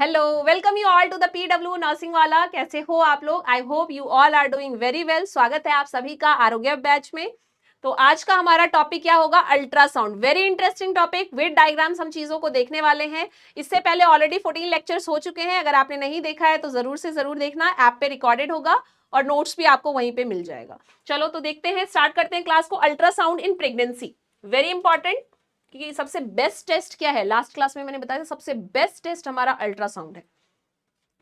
Hello, welcome you all to the PW nursing Wala. कैसे हो आप लोग? I hope you all are doing very well. स्वागत है आप सभी का आरोग्य बैच में। तो आज का हमारा टॉपिक क्या होगा? Ultrasound. Very interesting topic. With diagrams हम चीजों को देखने वाले हैं। इससे पहले ऑलरेडी 14 लेक्चर्स हो चुके हैं। अगर आपने नहीं देखा है तो जरूर से जरूर देखना, ऐप पे रिकॉर्डेड होगा और नोट्स भी आपको वहीं पे मिल जाएगा। चलो तो देखते हैं, स्टार्ट करते हैं क्लास को। Ultrasound in pregnancy, very important. कि सबसे बेस्ट टेस्ट क्या है? लास्ट क्लास में मैंने बताया था सबसे बेस्ट टेस्ट हमारा अल्ट्रासाउंड है।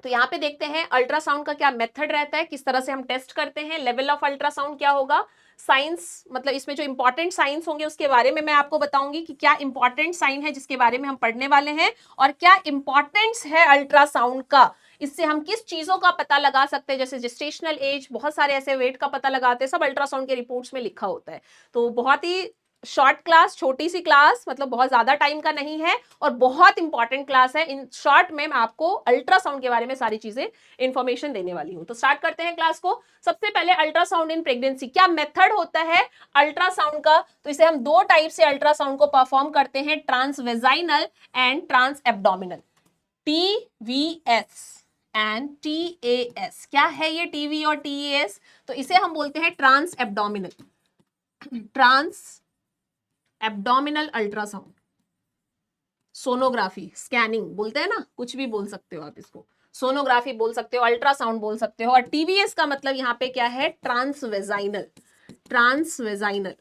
तो यहाँ पे देखते हैं अल्ट्रासाउंड का क्या मेथड रहता है, किस तरह से हम टेस्ट करते हैं। लेवल ऑफ अल्ट्रासाउंड क्या होगा, साइंस मतलब इसमें जो इंपॉर्टेंट साइंस होंगे उसके बारे में मैं आपको बताऊंगी कि क्या इंपॉर्टेंट साइन है जिसके बारे में हम पढ़ने वाले हैं और क्या इंपॉर्टेंस है अल्ट्रासाउंड का। इससे हम किस चीजों का पता लगा सकते हैं, जैसे जेस्टेशनल एज, बहुत सारे ऐसे वेट का पता लगाते हैं, सब अल्ट्रासाउंड के रिपोर्ट्स में लिखा होता है। तो बहुत ही शॉर्ट क्लास, छोटी सी क्लास, मतलब बहुत ज्यादा टाइम का नहीं है और बहुत इंपॉर्टेंट क्लास है। इन शॉर्ट में मैं आपको अल्ट्रासाउंड के बारे में सारी चीजें इंफॉर्मेशन देने वाली हूं। तो स्टार्ट करते हैं क्लास को। सबसे पहले अल्ट्रासाउंड इन प्रेगनेंसी, क्या मेथड होता है अल्ट्रासाउंड का? तो इसे हम दो टाइप से अल्ट्रासाउंड को परफॉर्म करते हैं, transvaginal and trans abdominal. TVS and TAS। क्या है ये TV और TAS? तो इसे हम बोलते हैं trans abdominal, trans abdominal ultrasound, sonography, scanning बोलते हैं ना, कुछ भी बोल सकते हो आप इसको, सोनोग्राफी बोल सकते हो, अल्ट्रासाउंड बोल सकते हो। और टीवीएस का मतलब यहाँ पे क्या है? Transvaginal, transvaginal,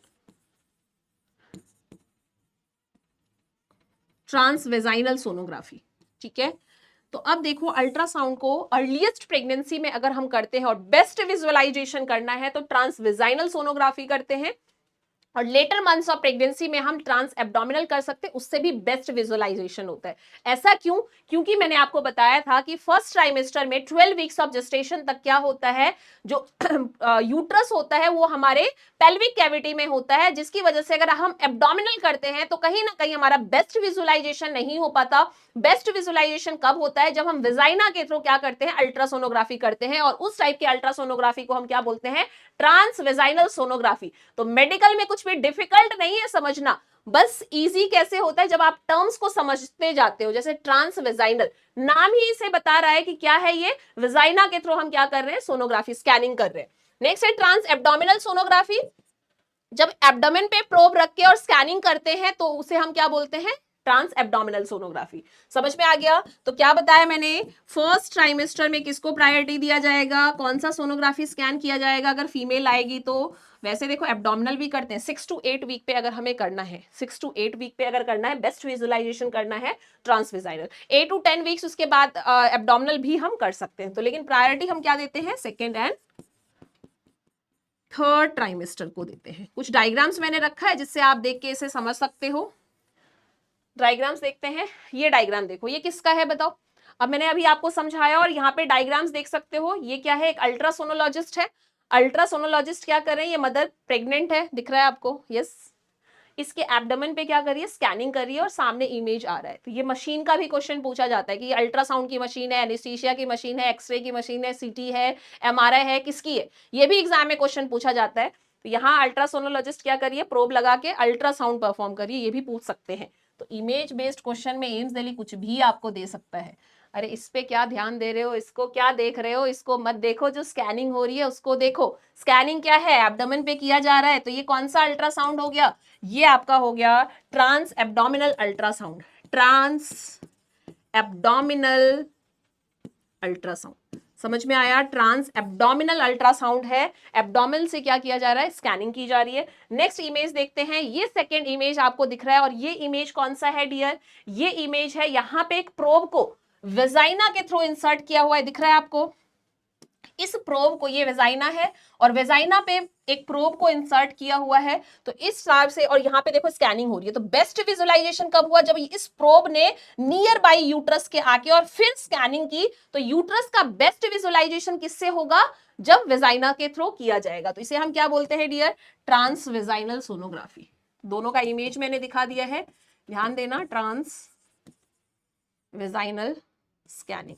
transvaginal sonography. ठीक है, तो अब देखो अल्ट्रासाउंड को अर्लीस्ट प्रेगनेंसी में अगर हम करते हैं और बेस्ट विजुअलाइजेशन करना है तो ट्रांसवेजाइनल सोनोग्राफी करते हैं, और लेटर मंथ्स ऑफ प्रेगनेंसी में हम ट्रांस एब्डोमिनल कर सकते हैं, उससे भी बेस्ट विजुअलाइजेशन होता है। ऐसा क्यों? क्योंकि मैंने आपको बताया था कि फर्स्ट ट्राइमेस्टर में 12 वीक्स ऑफ जेस्टेशन तक क्या होता है, जो यूट्रस होता है वो हमारे पेल्विक कैविटी में होता है, जिसकी वजह से अगर हम एब्डोमिनल करते हैं तो कहीं ना कहीं हमारा बेस्ट विजुअलाइजेशन नहीं हो पाता। बेस्ट विजुअलाइजेशन कब होता है? जब हम विजाइना के थ्रू क्या करते हैं, अल्ट्रासोनोग्राफी करते हैं, और उस टाइप के अल्ट्रासोनोग्राफी को हम क्या बोलते हैं? Transvaginal sonography. तो मेडिकल में कुछ भी डिफिकल्ट नहीं है समझना, बस इजी कैसे होता है जब आप टर्म्स को समझते जाते हो। जैसे ट्रांसवेजाइनल, नाम ही इसे बता रहा है कि क्या है ये, वेजाइना के थ्रू हम क्या कर रहे हैं? सोनोग्राफी, स्कैनिंग कर रहे हैं। नेक्स्ट है ट्रांस एब्डोमिनल सोनोग्राफी। जब एब्डोमेन पे प्रोब रख के और स्कैनिंग करते हैं तो उसे हम क्या बोलते हैं? Trans abdominal sonography. समझ में आ गया? तो क्या बताया मैंने, फर्स्ट ट्राइमेस्टर में किसको प्रायोरिटी दिया जाएगा, कौन सा सोनोग्राफी स्कैन किया जाएगा अगर फीमेल आएगी तो? वैसे देखो एब्डोमिनल भी करते हैं 6 to 8 वीक पे, अगर हमें करना है 6 to 8 वीक पे अगर करना है, बेस्ट विजुअलाइजेशन करना है ट्रांसवेजाइनल। 8 to 10 वीक्स उसके बाद एब्डोमिनल भी हम कर सकते हैं। तो लेकिन प्रायोरिटी हम क्या देते हैं? सेकेंड एंड थर्ड ट्राइमेस्टर को देते हैं। कुछ डायग्राम्स मैंने रखा है जिससे आप देख के इसे समझ सकते हो। डायग्राम्स देखते हैं। ये डायग्राम देखो, ये किसका है बताओ? अब मैंने अभी आपको समझाया और यहाँ पे डायग्राम्स देख सकते हो। ये क्या है? एक अल्ट्रासोनोलॉजिस्ट है। अल्ट्रासोनोलॉजिस्ट क्या कर रहे हैं? ये मदर प्रेग्नेंट है, दिख रहा है आपको? यस। इसके एब्डोमेन पे क्या कर रही है? स्कैनिंग कर रही है और सामने इमेज आ रहा है। तो ये मशीन का भी क्वेश्चन पूछा जाता है कि अल्ट्रासाउंड की मशीन है, एनेस्थीसिया की मशीन है, एक्सरे की मशीन है, सीटी है, एमआरआई है, किसकी है? ये भी एग्जाम में क्वेश्चन पूछा जाता है। तो यहाँ अल्ट्रासोनोलॉजिस्ट क्या करिए? प्रोब लगा के अल्ट्रासाउंड परफॉर्म करिए, ये भी पूछ सकते हैं। तो इमेज बेस्ड क्वेश्चन में एम्स दिल्ली कुछ भी आपको दे सकता है। अरे इस पे क्या ध्यान दे रहे हो, इसको क्या देख रहे हो? इसको मत देखो, जो स्कैनिंग हो रही है उसको देखो। स्कैनिंग क्या है? एब्डोमेन पे किया जा रहा है। तो ये कौन सा अल्ट्रासाउंड हो गया? ये आपका हो गया trans abdominal ultrasound, trans abdominal ultrasound. समझ में आया? ट्रांस एब्डोमिनल अल्ट्रासाउंड है। एब्डोमिनल से क्या किया जा रहा है? स्कैनिंग की जा रही है। नेक्स्ट इमेज देखते हैं। ये सेकेंड इमेज आपको दिख रहा है, और ये इमेज कौन सा है डियर? ये इमेज है, यहां पे एक प्रोब को वेजाइना के थ्रू इंसर्ट किया हुआ है, दिख रहा है आपको? इस प्रोब को, ये वेजाइना है और वेजाइना पे एक प्रोब को इंसर्ट किया हुआ है। तो इस हिसाब से, और यहाँ पे देखो स्कैनिंग हो रही है। तो बेस्ट विजुअलाइजेशन कब हुआ? जब इस प्रोब ने नियर बाय यूट्रस के आके और फिर स्कैनिंग की। तो यूट्रस का बेस्ट विजुअलाइजेशन किससे होगा? जब वेजाइना के थ्रू किया जाएगा। तो इसे हम क्या बोलते हैं डियर? Trans vaginal sonography. दोनों का इमेज मैंने दिखा दिया है, ध्यान देना। ट्रांस वेजाइनल स्कैनिंग,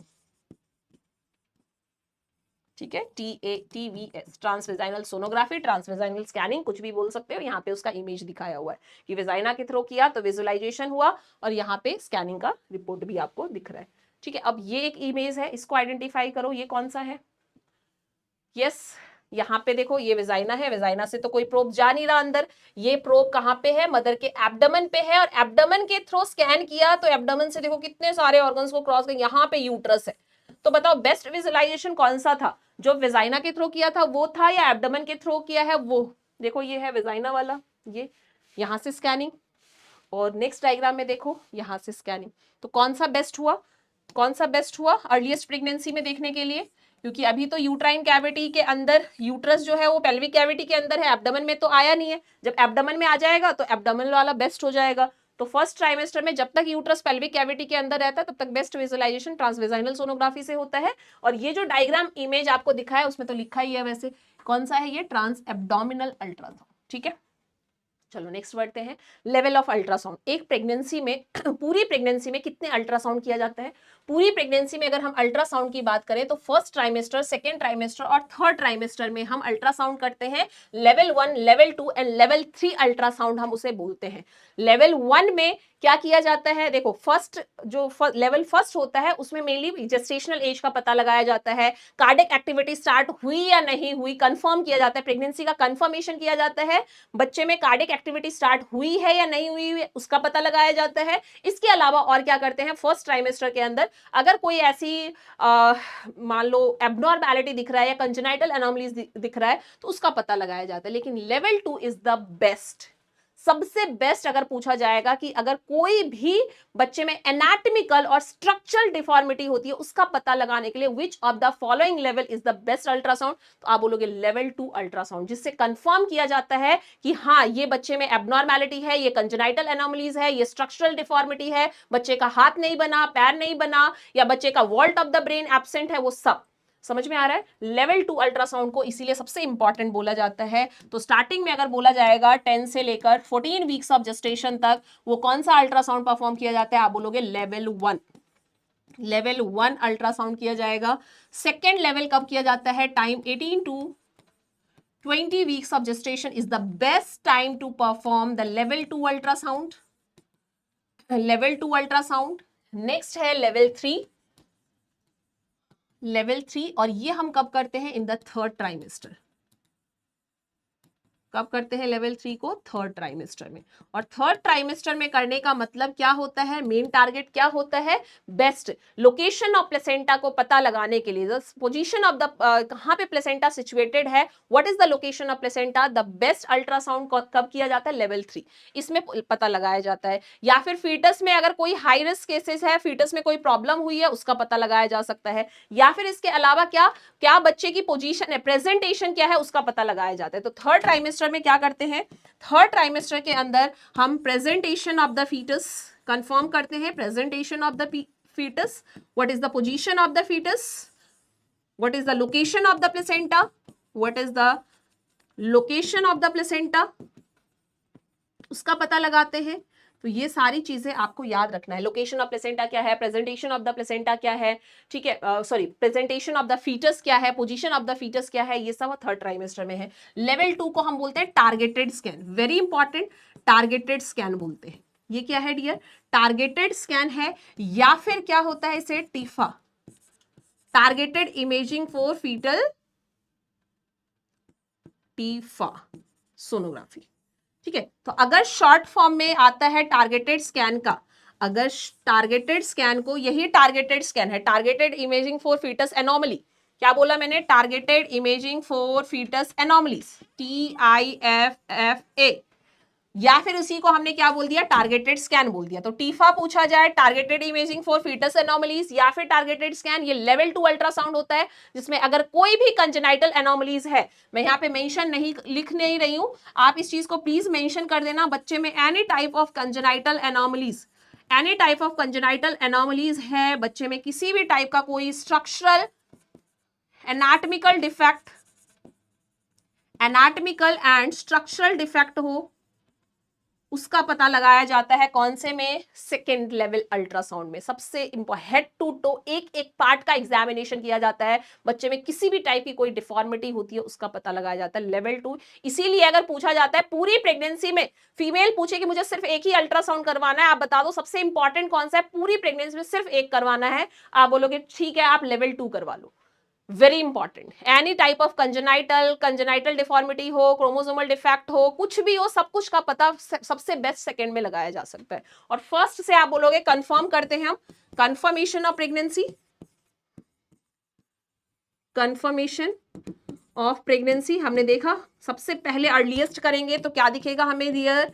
ठीक है, TATVS, transvaginal sonography, transvaginal scanning, कुछ भी बोल सकते हो। यहाँ पे उसका इमेज दिखाया हुआ है कि वेजाइना के थ्रू किया तो विजुअलाइजेशन हुआ, और यहाँ पे स्कैनिंग का रिपोर्ट भी आपको दिख रहा है। ठीक है, अब ये एक इमेज है, इसको आइडेंटिफाई करो, ये कौन सा है? यस, यहाँ पे देखो ये वेजाइना है, वेजाइना से तो कोई प्रोब जा नहीं रहा अंदर, ये प्रोब कहाँ पे है? मदर के एब्डोमेन पे है, और एब्डोमेन के थ्रू स्कैन किया तो एब्डोमेन से देखो कितने सारे ऑर्गन्स को क्रॉस कर, यहाँ पे यूट्रस है। तो बताओ बेस्ट विजुअलाइजेशन कौन सा था? जो वेजाइना के थ्रू किया था वो था, या एब्डोमेन के थ्रू किया है वो? देखो ये है वेजाइना वाला, ये यहाँ से स्कैनिंग, और नेक्स्ट डायग्राम में देखो यहाँ से स्कैनिंग। तो कौन सा बेस्ट हुआ? कौन सा बेस्ट हुआ अर्लीस्ट प्रेगनेंसी में देखने के लिए? क्योंकि अभी तो यूट्राइन कैविटी के अंदर यूट्रस जो है वो पेल्विक कैविटी के अंदर है, एब्डोमेन में तो आया नहीं है। जब एब्डोमेन में आ जाएगा तो एब्डोमेन वाला बेस्ट हो जाएगा। तो फर्स्ट ट्राइमेस्टर में जब तक यूट्रस पेल्विक कैविटी के अंदर रहता है तब तक बेस्ट विजुअलाइजेशन ट्रांसवेजाइनल सोनोग्राफी से होता है। और ये जो डायग्राम इमेज आपको दिखा है उसमें तो लिखा ही है वैसे, कौन सा है ये? Trans abdominal ultrasound. ठीक है, चलो नेक्स्ट बढ़ते हैं। लेवल ऑफ अल्ट्रासाउंड, एक प्रेगनेंसी में पूरी प्रेगनेंसी में कितने अल्ट्रासाउंड किया जाता है? पूरी प्रेगनेंसी में अगर हम अल्ट्रासाउंड की बात करें तो फर्स्ट ट्राइमेस्टर, सेकेंड ट्राइमेस्टर और थर्ड ट्राइमेस्टर में हम अल्ट्रासाउंड करते हैं। Level 1, level 2 and level 3 ultrasound हम उसे बोलते हैं। लेवल 1 में क्या किया जाता है? देखो फर्स्ट जो लेवल फर्स्ट होता है उसमें मेनली जेस्टेशनल एज का पता लगाया जाता है, कार्डियक एक्टिविटी स्टार्ट हुई या नहीं हुई कंफर्म किया जाता है, प्रेगनेंसी का कंफर्मेशन किया जाता है, बच्चे में कार्डियक एक्टिविटी स्टार्ट हुई है या नहीं हुई उसका पता लगाया जाता है। इसके अलावा और क्या करते हैं? फर्स्ट ट्राइमेस्टर के अंदर अगर कोई ऐसी मान लो एब्नॉर्मैलिटी दिख रहा है या कंजेनाइटल एनोमलीज दिख रहा है तो उसका पता लगाया जाता है। लेकिन लेवल 2 इज द बेस्ट, सबसे बेस्ट अगर पूछा जाएगा कि अगर कोई भी बच्चे में एनाटॉमिकल और स्ट्रक्चरल डिफॉर्मिटी होती है उसका पता लगाने के लिए which of the following level is the best ultrasound, तो आप बोलोगे लेवल 2 अल्ट्रासाउंड, जिससे कंफर्म किया जाता है कि हाँ ये बच्चे में एब्नॉर्मैलिटी है, ये कंजेनाइटल एनोमलीज है, ये स्ट्रक्चरल डिफॉर्मिटी है, बच्चे का हाथ नहीं बना, पैर नहीं बना, या बच्चे का vault of the brain absent है, वो सब समझ में आ रहा है? लेवल 2 अल्ट्रासाउंड को इसीलिए सबसे इंपॉर्टेंट बोला जाता है। तो स्टार्टिंग में अगर बोला जाएगा 10 से लेकर 14 वीक्स ऑफ जेस्टेशन तक वो कौन सा अल्ट्रासाउंड परफॉर्म किया जाता है? आप बोलोगे लेवल 1। लेवल 1 अल्ट्रासाउंड किया जाएगा। सेकेंड लेवल कब किया जाता है? Time 18 to 20 weeks of gestation is the best time to perform the level 2 ultrasound. level 2 ultrasound. Next है लेवल 3। लेवल 3, और ये हम कब करते हैं? In the third trimester. कब करते हैं लेवल 3 को? थर्ड ट्राइमेस्टर में। और थर्ड ट्राइमेस्टर में करने का मतलब क्या होता है? मेन टारगेट क्या होता है? बेस्ट लोकेशन ऑफ प्लेसेंटा को पता लगाने के लिए, पोजीशन ऑफ द कहां पे प्लेसेंटा सिचुएटेड है, what is the location of placenta, the best ultrasound कब किया जाता है? लेवल 3, इसमें पता लगाया जाता है। या फिर फीटस में अगर कोई हाई रिस्क केसेस है, फीटस में कोई प्रॉब्लम हुई है, उसका पता लगाया जा सकता है। या फिर इसके अलावा क्या बच्चे की पोजीशन है, प्रेजेंटेशन क्या है, उसका पता लगाया जाता है। तो थर्ड ट्राइमेस्टर में क्या करते हैं? थर्ड ट्राइमेस्टर के अंदर हम presentation of the foetus confirm करते हैं। Presentation of the foetus, what is the position of the foetus, what is the location of the placenta, what is the location of the placenta, उसका पता लगाते हैं। तो ये सारी चीजें आपको याद रखना है। लोकेशन ऑफ प्लेसेंटा क्या है, प्रेजेंटेशन ऑफ द प्लेसेंटा क्या है, ठीक है, sorry presentation of the foetus क्या है, पोजीशन ऑफ द फीटस क्या है, ये सब थर्ड ट्राइमेस्टर में है। लेवल 2 को हम बोलते हैं targeted scan, very important, targeted scan बोलते हैं। ये क्या है डियर? टारगेटेड स्कैन है, या फिर क्या होता है इसे? TIFFA, targeted imaging for foetal TIFFA sonography. ठीक है, तो अगर शॉर्ट फॉर्म में आता है टारगेटेड स्कैन का, अगर टारगेटेड स्कैन को, यही टारगेटेड स्कैन है, targeted imaging for foetus anomaly, क्या बोला मैंने? Targeted imaging for foetus anomalies, TIFFA, या फिर उसी को हमने क्या बोल दिया? टारगेटेड स्कैन बोल दिया। तो टीफा पूछा जाए, targeted imaging for foetus anomalies, या फिर टारगेटेड स्कैन, ये लेवल 2 अल्ट्रासाउंड होता है, जिसमें अगर कोई भी कंजेनाइटल एनोमलीज है, मैं यहाँ पे मेंशन नहीं लिख नहीं रही हूं, आप इस चीज को प्लीज मेंशन कर देना, बच्चे में any type of congenital anomalies, any type of congenital anomalies है, बच्चे में किसी भी टाइप का कोई structural anatomical defect, anatomical and structural defect हो, उसका पता लगाया जाता है कौन से में, सेकेंड लेवल अल्ट्रासाउंड में। सबसे हेड टू टो एक एक पार्ट का एग्जामिनेशन किया जाता है, बच्चे में किसी भी टाइप की कोई डिफॉर्मिटी होती है उसका पता लगाया जाता है, लेवल 2। इसीलिए अगर पूछा जाता है पूरी प्रेगनेंसी में, फीमेल पूछे कि मुझे सिर्फ एक ही अल्ट्रासाउंड करवाना है, आप बता दो सबसे इंपॉर्टेंट कौन सा है, पूरी प्रेगनेंसी में सिर्फ एक करवाना है, आप बोलोगे ठीक है आप लेवल 2 करवा लो। Very important, any type of congenital deformity हो, क्रोमोसोमल डिफेक्ट हो, कुछ भी हो, सब कुछ का पता सबसे बेस्ट सेकंड में लगाया जा सकता है। और फर्स्ट से आप बोलोगे कंफर्म करते हैं हम, confirmation of pregnancy, confirmation of pregnancy हमने देखा सबसे पहले अर्लीस्ट करेंगे तो क्या दिखेगा हमें डियर,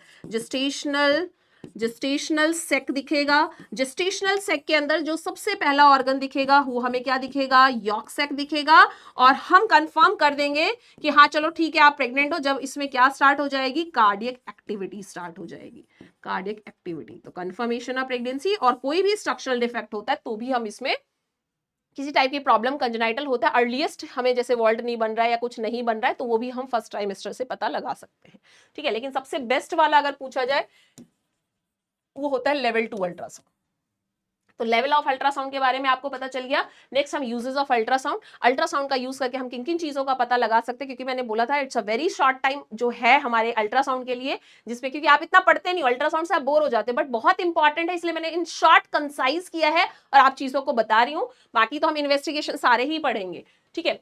जेस्टेशनल सेक दिखेगा। जेस्टेशनल सेक के अंदर जो सबसे पहला ऑर्गन दिखेगा वो हमें क्या दिखेगा, यॉर्क सेक दिखेगा। और हम कंफर्म कर देंगे कि हाँ चलो ठीक है आप प्रेग्नेंट हो, जब इसमें क्या स्टार्ट हो जाएगी, कार्डियक एक्टिविटी स्टार्ट हो जाएगी, कार्डियक एक्टिविटी। तो कंफर्मेशन ऑफ प्रेगनेंसी, और कोई भी स्ट्रक्चरल डिफेक्ट होता है तो भी हम इसमें, किसी टाइप की प्रॉब्लम कंजेनाइटल होता है, अर्लीस्ट हमें जैसे वॉल्ट नहीं बन रहा है या कुछ नहीं बन रहा है, तो वो भी हम फर्स्ट ट्राइमेस्टर से पता लगा सकते हैं, ठीक है। लेकिन सबसे बेस्ट वाला अगर पूछा जाए वो होता है लेवल 2 अल्ट्रासाउंड। तो लेवल ऑफ अल्ट्रासाउंड के बारे में आपको पता चल गया। नेक्स्ट हम यूजेस ऑफ अल्ट्रासाउंड, अल्ट्रासाउंड का यूज करके हम किन किन चीजों का पता लगा सकते हैं, क्योंकि मैंने बोला था it's a very short time जो है हमारे अल्ट्रासाउंड के लिए, जिसमें क्योंकि आप इतना पढ़ते नहीं हो, अल्ट्रासाउंड से आप बोर हो जाते हैं, बट बहुत इंपॉर्टेंट है, इसलिए मैंने इन शॉर्ट कंसाइज किया है और आप चीजों को बता रही हूँ, बाकी तो हम इन्वेस्टिगेशन सारे ही पढ़ेंगे, ठीक है।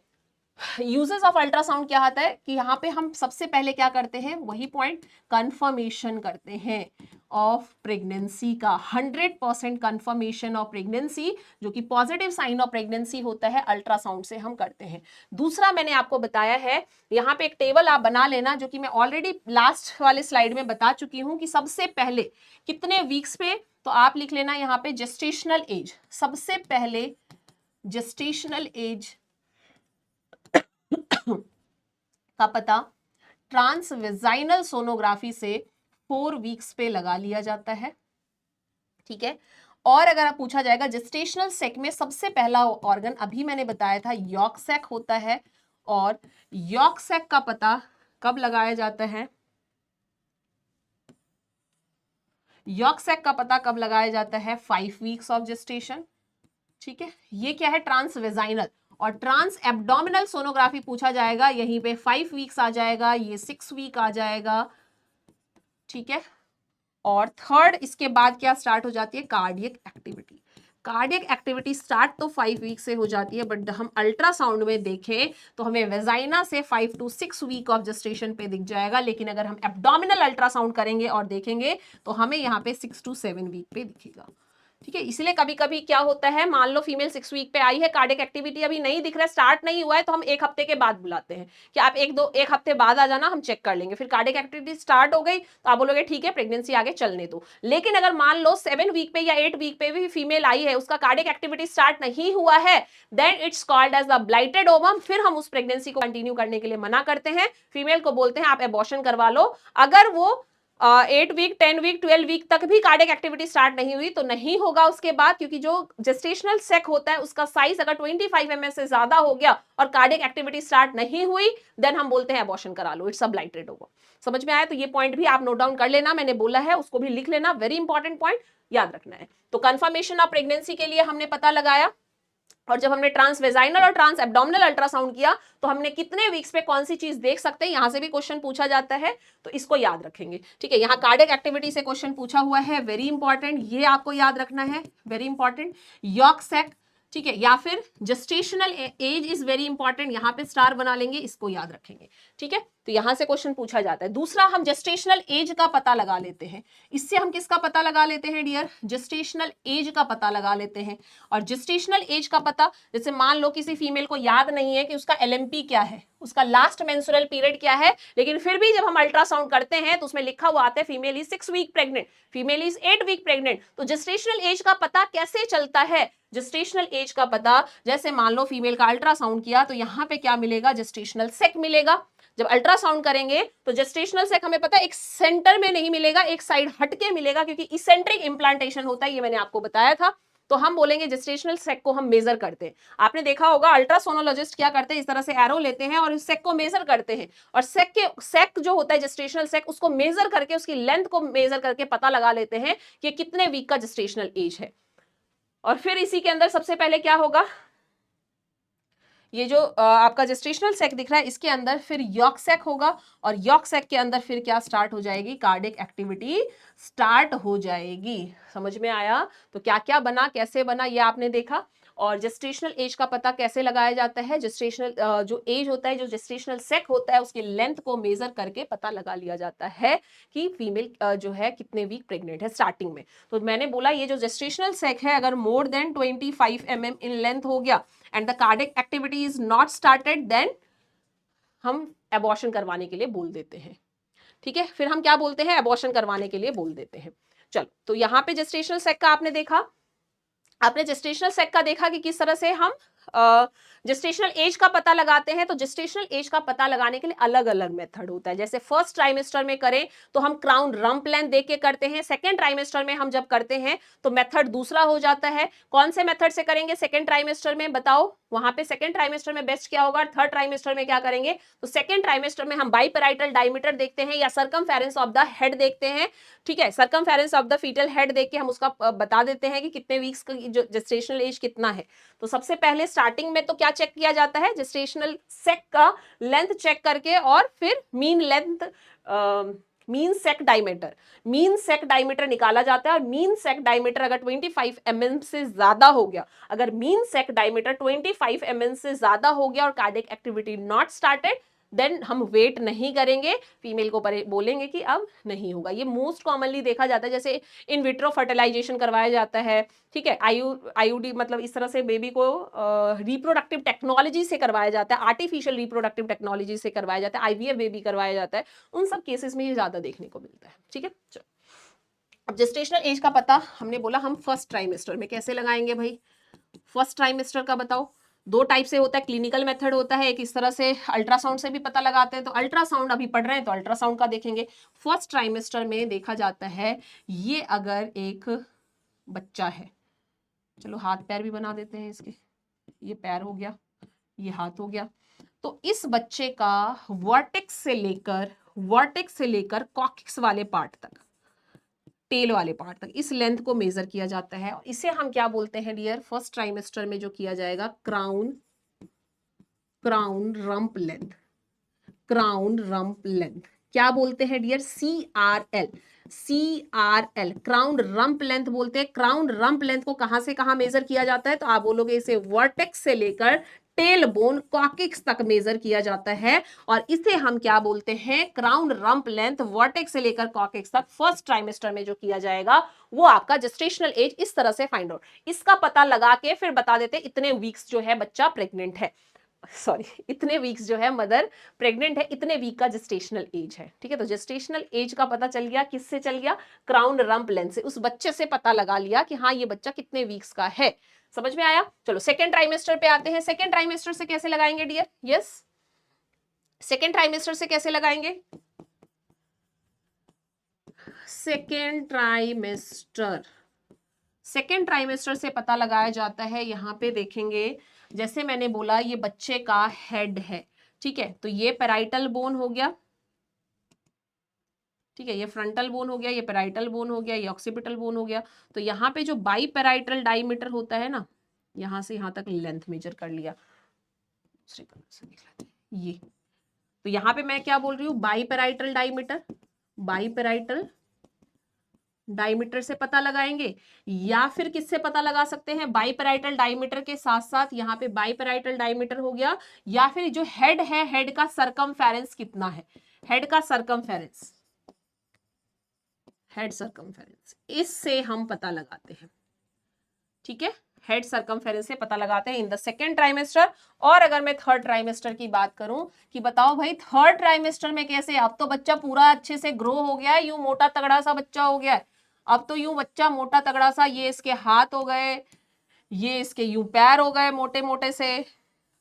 यूजेस ऑफ अल्ट्रासाउंड क्या होता है कि यहाँ पे हम सबसे पहले क्या करते हैं, वही पॉइंट, कंफर्मेशन करते हैं ऑफ प्रेगनेंसी का, 100% कंफर्मेशन ऑफ प्रेगनेंसी, जो कि पॉजिटिव साइन ऑफ प्रेगनेंसी होता है, अल्ट्रासाउंड से हम करते हैं। दूसरा मैंने आपको बताया है, यहाँ पे एक टेबल आप बना लेना, जो कि मैं ऑलरेडी लास्ट वाले स्लाइड में बता चुकी हूँ कि सबसे पहले कितने वीक्स पे, तो आप लिख लेना यहाँ पे जेस्टेशनल एज, सबसे पहले जेस्टेशनल एज का पता ट्रांसवेजाइनल सोनोग्राफी से 4 वीक्स पे लगा लिया जाता है, ठीक है। और अगर आप पूछा जाएगा जेस्टेशनल सेक में सबसे पहला ऑर्गन अभी मैंने बताया था यॉर्क सेक होता है, और यॉर्क सेक का पता कब लगाया जाता है, यॉर्क सेक का पता कब लगाया जाता है, 5 वीक्स ऑफ जेस्टेशन, ठीक है। ये क्या है, ट्रांसवेजाइनल। और ट्रांस एब्डोमिनल सोनोग्राफी पूछा जाएगा, यहीं पे 5 वीक्स आ जाएगा, ये 6 वीक आ जाएगा, ठीक है। और थर्ड इसके बाद क्या स्टार्ट हो जाती है, cardiac activity. Cardiac activity start तो 5 वीक से हो जाती है, बट हम अल्ट्रासाउंड में देखें तो हमें वेजाइना से 5 to 6 वीक ऑफ जेस्टेशन पे दिख जाएगा, लेकिन अगर हम एब्डोमिनल अल्ट्रासाउंड करेंगे और देखेंगे तो हमें यहाँ पे 6 to 7 वीक पे दिखेगा, ठीक है। इसलिए कभी कभी क्या होता है, मान लो फीमेल 6 वीक पे आई है, कार्डियक एक्टिविटी अभी नहीं दिख रहा है, स्टार्ट नहीं हुआ है, तो हम 1 हफ्ते के बाद बुलाते हैं कि आप 1 हफ्ते बाद आ जाना, हम चेक कर लेंगे। फिर कार्डियक एक्टिविटी स्टार्ट हो गई तो आप बोलोगे ठीक है प्रेगनेंसी आगे चलने दो। लेकिन अगर मान लो 7 वीक पे या 8 वीक पे भी फीमेल आई है, उसका कार्डियक एक्टिविटी स्टार्ट नहीं हुआ है, then it's called as the blighted ovum. फिर हम उस प्रेगनेंसी को कंटिन्यू करने के लिए मना करते हैं, फीमेल को बोलते हैं आप एबॉर्शन करवा लो। अगर वो 8 वीक, 10 वीक, 12 वीक तक भी कार्डियक एक्टिविटी स्टार्ट नहीं हुई तो नहीं होगा उसके बाद, क्योंकि जो जेस्टेशनल सेक होता है उसका साइज अगर 25 mm से ज्यादा हो गया और कार्डियक एक्टिविटी स्टार्ट नहीं हुई, देन हम बोलते हैं एबॉर्शन करा लो, इट्स अ ब्लाइटेड ओवम। समझ में आया? तो ये पॉइंट भी आप नोट डाउन कर लेना, मैंने बोला है उसको भी लिख लेना, वेरी इंपॉर्टेंट पॉइंट याद रखना है। तो कंफर्मेशन ऑफ प्रेगनेंसी के लिए हमने पता लगाया, और जब हमने ट्रांसवेजाइनल और ट्रांस एब्डोमिनल अल्ट्रासाउंड किया तो हमने कितने वीक्स पे कौन सी चीज देख सकते हैं, यहां से भी क्वेश्चन पूछा जाता है, तो इसको याद रखेंगे, ठीक है। यहाँ कार्डियक एक्टिविटी से क्वेश्चन पूछा हुआ है, वेरी इंपॉर्टेंट, ये आपको याद रखना है, वेरी इंपॉर्टेंट। यॉर्क सेक, ठीक है, या फिर gestational age is very important, यहाँ पे स्टार बना लेंगे, इसको याद रखेंगे, ठीक है। तो यहां से क्वेश्चन पूछा जाता है। दूसरा हम जेस्टेशनल एज का पता लगा लेते हैं, इससे हम किसका पता लगा लेते हैं डियर, जेस्टेशनल एज का पता लगा लेते हैं। और जेस्टेशनल एज का पता, जैसे मान लो किसी फीमेल को याद नहीं है कि उसका LMP क्या है, उसका लास्ट मेंस्ट्रुअल पीरियड क्या है, लेकिन फिर भी जब हम अल्ट्रासाउंड करते हैं तो उसमें लिखा हुआ आता है female is 6 week pregnant, female is 8 week pregnant, तो जेस्टेशनल एज का पता कैसे चलता है, जेस्टेशनल एज का पता, जैसे मान लो फीमेल का अल्ट्रासाउंड किया तो यहाँ पे क्या मिलेगा, जेस्टेशनल सेक मिलेगा। जब अल्ट्रासाउंड करेंगे तो जेस्टेशनल सेक हमें पता है एक सेंटर में नहीं मिलेगा, एक साइड हटके मिलेगा, क्योंकि इसेंट्रिक इंप्लांटेशन होता है, ये मैंने आपको बताया था। तो हम बोलेंगे जेस्टेशनल सेक को हम मेजर करते हैं। आपने देखा होगा अल्ट्रासोनोलॉजिस्ट क्या करते हैं, इस तरह से एरो लेते हैं और इस सेक को मेजर करते हैं, और सेक जो होता है जेस्टेशनल सेक, उसको मेजर करके, उसकी लेंथ को मेजर करके पता लगा लेते हैं कि कितने वीक का जेस्टेशनल एज है। और फिर इसी के अंदर सबसे पहले क्या होगा, ये जो आपका जेस्टेशनल सेक दिख रहा है, इसके अंदर फिर यॉक सेक होगा, और यॉक सेक के अंदर फिर क्या स्टार्ट हो जाएगी, कार्डियक एक्टिविटी स्टार्ट हो जाएगी। समझ में आया? तो क्या क्या बना, कैसे बना, ये आपने देखा। और जेस्टेशनल एज का पता कैसे लगाया जाता है, जेस्टेशनल जो एज होता है, जो जेस्टेशनल सेक होता है, उसकी लेंथ को मेजर करके पता लगा लिया जाता है कि फीमेल जो है कितने वीक प्रेग्नेंट है स्टार्टिंग में। तो मैंने बोला ये जो जेस्टेशनल सेक है अगर more than 25 mm in length हो गया and the cardiac activity is not started, then हम एबॉर्शन करवाने के लिए बोल देते हैं। ठीक है, फिर हम क्या बोलते हैं, एबॉर्शन करवाने के लिए बोल देते हैं। चलो, तो यहां पे जेस्टेशनल सेक का आपने देखा, आपने जेस्टेशनल सेक का देखा कि किस तरह से हम जेस्टेशनल एज का पता लगाते हैं। तो जेस्टेशनल एज का पता लगाने के लिए अलग अलग मेथड होता है। जैसे फर्स्ट ट्राइमेस्टर में करें तो हम क्राउन रंप लेंथ देख के करते हैं, सेकेंड ट्राइमेस्टर में हम जब करते हैं तो मेथड दूसरा हो जाता है। कौन से मेथड से करेंगे सेकेंड ट्राइमेस्टर में, बताओ? वहां पे सेकेंड ट्राइमेस्टर में बेस्ट क्या होगा, थर्ड ट्राइमेस्टर में क्या करेंगे? तो सेकेंड ट्राइमेस्टर में हम बाइपेराइटल डायमीटर देखते हैं या सर्कमफेरेंस ऑफ द हेड देखते हैं। ठीक है, circumference of the fetal head देख के हम उसका बता देते हैं कि कितने वीक्स का जेस्टेशनल एज कितना है। तो सबसे पहले स्टार्टिंग में तो क्या चेक किया जाता है, जेस्टेशनल सेक का लेंथ चेक करके, और फिर मीन लेंथ, मीन सेक डायमीटर निकाला जाता है। और मीन सेक डायमीटर अगर 25 mm से ज्यादा हो गया, अगर मीन सेक डायमीटर 25 mm से ज्यादा हो गया और cardiac activity not started, then हम वेट नहीं करेंगे, फीमेल को बोलेंगे कि अब नहीं होगा। ये मोस्ट कॉमनली देखा जाता है, जैसे इन विट्रो फर्टिलाइजेशन करवाया जाता है। ठीक है, आईयूडी मतलब इस तरह से बेबी को रिप्रोडक्टिव टेक्नोलॉजी से करवाया जाता है, आर्टिफिशियल रिप्रोडक्टिव टेक्नोलॉजी से करवाया जाता है, आईवीएफ बेबी करवाया जाता है। उन सब केसेस में ये ज्यादा देखने को मिलता है। ठीक है, चलो, अब जेस्टेशनल एज का पता हमने बोला हम फर्स्ट ट्राइमेस्टर में कैसे लगाएंगे भाई। फर्स्ट ट्राइमेस्टर का बताओ, दो टाइप से होता है, क्लिनिकल मेथड होता है, एक इस तरह से अल्ट्रासाउंड से भी पता लगाते हैं। तो अल्ट्रासाउंड अभी पढ़ रहे हैं तो अल्ट्रासाउंड का देखेंगे। फर्स्ट ट्राइमेस्टर में देखा जाता है, ये अगर एक बच्चा है, चलो हाथ पैर भी बना देते हैं इसके, ये पैर हो गया, ये हाथ हो गया, तो इस बच्चे का वर्टेक्स से लेकर कॉक्सिक्स वाले पार्ट तक, टेल वाले पार्ट तक, इस लेंथ को मेजर किया जाता है। और इसे हम क्या बोलते हैं डियर, फर्स्ट ट्राइमेस्टर में जो किया जाएगा, क्राउन रंप लेंथ क्या बोलते हैं dear, CRL crown rump length बोलते हैं। क्राउन रंप लेंथ को कहां से कहां मेजर किया जाता है, तो आप बोलोगे इसे वर्टेक्स से लेकर टेल बोन कॉक्सिक्स तक मेजर किया जाता है। और इसे हम क्या बोलते हैं, क्राउन रंप लेंथ वर्टेक्स से लेकर कॉक्सिक्स तक फर्स्ट ट्राइमेस्टर में जो किया जाएगा वो आपका जेस्टेशनल एज इस तरह से फाइंड आउट, इसका पता लगा के फिर बता देते इतने वीक्स जो है बच्चा प्रेग्नेंट है, सॉरी इतने वीक्स जो है मदर प्रेग्नेंट है, इतने वीक का जेस्टेशनल एज है। ठीक है, तो जेस्टेशनल एज का पता चल गया, किससे चल गया, क्राउन रंप लेंथ से, उस बच्चे से पता लगा लिया कि हाँ ये बच्चा कितने वीक्स का है। समझ में आया? चलो सेकेंड ट्राइमेस्टर पे आते हैं। सेकेंड ट्राइमेस्टर से कैसे लगाएंगे डियर, यस, सेकेंड ट्राइमेस्टर से कैसे लगाएंगे, सेकेंड ट्राइमेस्टर से पता लगाया जाता है। यहां पे देखेंगे, जैसे मैंने बोला ये बच्चे का हेड है, ठीक है, तो ये पैराइटल बोन हो गया, ठीक है, ये फ्रंटल बोन हो गया, ये पैराइटल बोन हो गया, ये ऑक्सीपिटल बोन हो गया। तो यहाँ पे जो बाई पैराइटल डायमीटर होता है ना, यहां से यहां तक लेंथ मेजर कर लिया, दूसरे कलर से देख लेते हैं ये। तो यहाँ पे मैं क्या बोल रही हूँ, बाई पैराइटल डायमीटर से पता लगाएंगे, या फिर किससे पता लगा सकते हैं, बाइपेराइटल डायमीटर के साथ साथ यहाँ पे बाइपेराइटल डायमीटर हो गया, या फिर जो हेड है, हेड का सरकमफेरेंस कितना है, हेड सरकमफेरेंस, इससे हम पता लगाते हैं। ठीक है, हेड सरकमफेरेंस से पता लगाते हैं इन द सेकेंड ट्राइमेस्टर। और अगर मैं थर्ड ट्राइमेस्टर की बात करूं कि बताओ भाई थर्ड ट्राइमेस्टर में कैसे, अब तो बच्चा पूरा अच्छे से ग्रो हो गया है, यूं मोटा तगड़ा सा बच्चा हो गया है, अब तो यूं बच्चा मोटा तगड़ा सा, ये इसके हाथ हो गए, ये इसके यूं पैर हो गए मोटे मोटे से,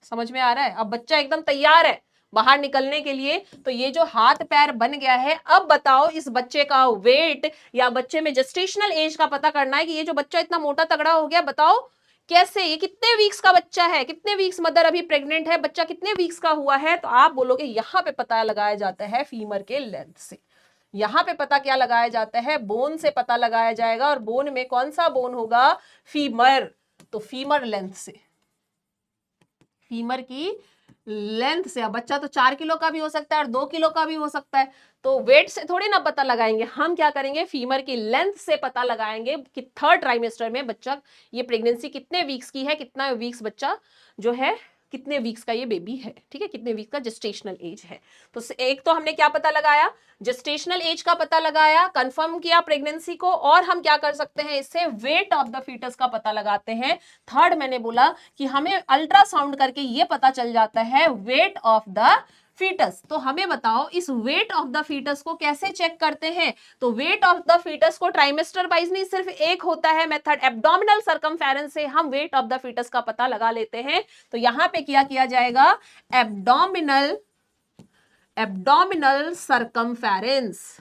समझ में आ रहा है, अब बच्चा एकदम तैयार है, बाहर निकलने के लिए। तो ये जो हाथ पैर बन गया है, अब बताओ इस बच्चे का वेट या बच्चे में जेस्टेशनल एज का पता करना है कि ये जो बच्चा इतना मोटा तगड़ा हो गया, बताओ कैसे, ये कितने वीक्स का बच्चा है, कितने वीक्स मदर अभी प्रेग्नेंट है, बच्चा कितने वीक्स का हुआ है। तो आप बोलोगे यहां पे पता लगाया जाता है फीमर के लेंथ से। यहां पे पता क्या लगाया जाता है, बोन से पता लगाया जाएगा। और बोन में कौन सा बोन होगा, फीमर। तो फीमर लेंथ से, फीमर की लेंथ से। अब बच्चा तो 4 किलो का भी हो सकता है और 2 किलो का भी हो सकता है, तो वेट से थोड़ी ना पता लगाएंगे हम। क्या करेंगे, फीमर की लेंथ से पता लगाएंगे कि थर्ड ट्राइमेस्टर में बच्चा, ये प्रेगनेंसी कितने वीक्स की है, कितना वीक्स बच्चा जो है, कितने वीक्स का ये बेबी है, ठीक है, कितने वीक्स का जेस्टेशनल एज है। तो एक तो हमने क्या पता लगाया, जेस्टेशनल एज का पता लगाया, कंफर्म किया प्रेगनेंसी को। और हम क्या कर सकते हैं, इससे वेट ऑफ द फीटस का पता लगाते हैं। थर्ड मैंने बोला कि हमें अल्ट्रासाउंड करके ये पता चल जाता है वेट ऑफ द फीटस। तो हमें बताओ इस वेट ऑफ द फीटस को कैसे चेक करते हैं। तो वेट ऑफ द फीटस को ट्राइमेस्टर वाइज नहीं, सिर्फ एक होता है मेथड, एब्डोमिनल सर्कमफेरेंस से हम वेट ऑफ द फीटस का पता लगा लेते हैं। तो यहां पे क्या किया जाएगा, एब्डोमिनल सर्कमफेरेंस,